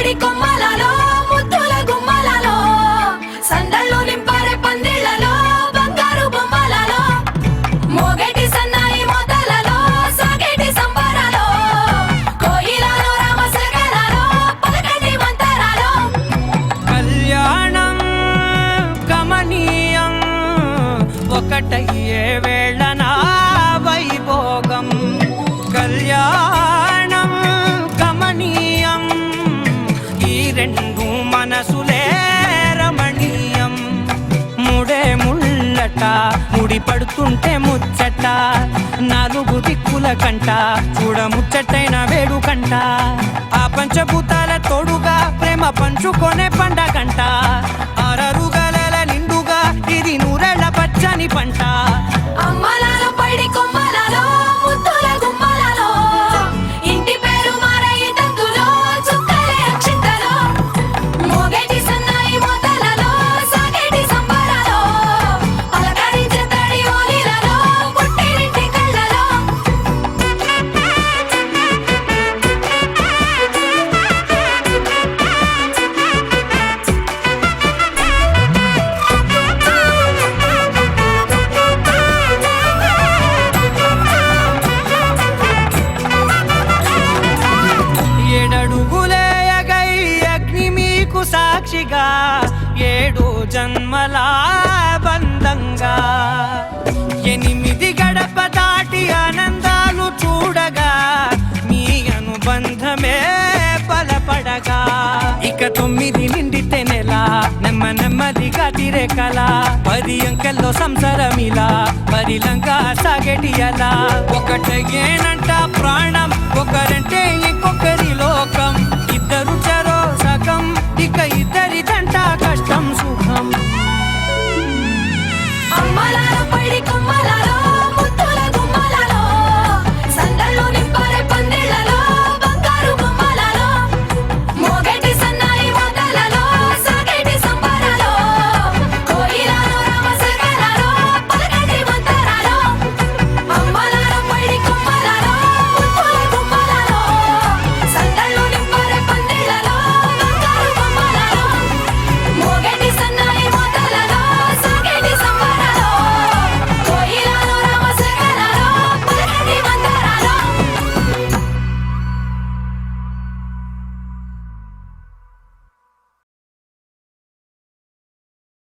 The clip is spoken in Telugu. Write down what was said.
పైడి కొమ్మలలో ముద్దుల గుమ్మలలో సందళ్ళు నింపారే పందిళ్లలో బంగారు బొమ్మలలో మోగేటి సన్నాయి మోతలలో సాగేటి సంబరాలో కోయిలలో రామశకలలో పలకటి మంతరాలో కళ్యాణం గమనీయం ఒకటయ్యే వేళనా వైభోగం కళ్యాణం గమనీయం ఈ రెండు మనసులే రమణీయం ముడే ముళ్ళట ముడి పడుతుంటే ముచ్చట నాలుగు దిక్కుల కంట చూడ ముచ్చటైన వేడుకంట ఆ పంచభూతాల తోడుగా ప్రేమ పంచుకొనే పండగంట ఆరరుగల నిండుగా ఇది నూరెళ్ళ పచ్చని పంట అమ్మలలో పైడి కొమ్మలలో ముద్దుల గుమ్మలలో ఇంటి పేరు మారయి తంతులో చుక్కలే అక్షింతలో మోగేటి సన్నాయి మోతలలో సాగేటి సంబరాలో పలకరించే తడి ఓలిలలో పుట్టినింటి కళ్ళలో ఏడడుగులే ఎగై అగ్ని మీకు సాక్షిగా ఏడు జన్మల బంధంగా ఎనిమిది గడప దాటి ఆనందాలు చూడగా మీ అనుబంధమే బలపడగా ఇక 9 నిండితే నెల నెమ్మదిగా తిరే కల 10 అంకెల్లో సంసారమిలా పరిలంగా సాగేటి అలా ఒకటేనంట ప్రాణం ఒకరంటే